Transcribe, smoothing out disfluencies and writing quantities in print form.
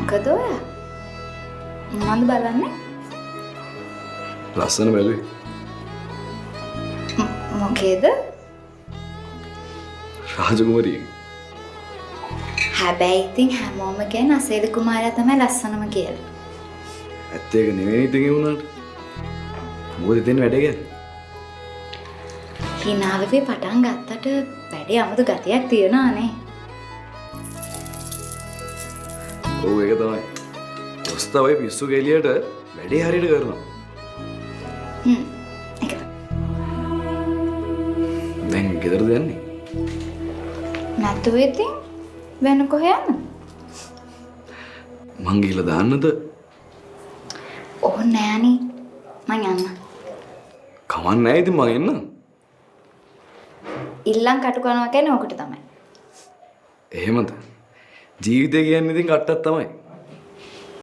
මොකද ඔය? මොනවද බලන්නේ? ලස්සන බැලුවේ. මොකේද? රාජකුමාරිය. හැබැයි ඉතින් හැමෝම කියන අසේද කුමාරයා තමයි ලස්සනම කියලා. ඇත්ත ඒක නෙවෙයි ඉතින් ඒ වුණාට. මොකද දෙන්න වැඩේ ගන්නේ? හිනාවෙවි පටන් ගත්තට වැඩේ 아무තු ගතියක් තියනවානේ. ඔව් ඒක තමයි. ඔස්තවයි පිස්සු ගෙලියට වැඩේ හරියට කරනවා. ඒක දැන් ගෙදරද යන්නේ? නැතුව ඉතින් වෙන කොහෙ යන්න? මං ගිහලා දාන්නද? ඕ නෑනේ. මං යන්න. කමක් නැහැ ඉතින් මං එන්නම්. ඉල්ලන් කටු කරනවා කියන්නේ ඕකට තමයි. එහෙමද? ජීවිතය කියන්නේ ඉතින් කට්ටක් තමයි.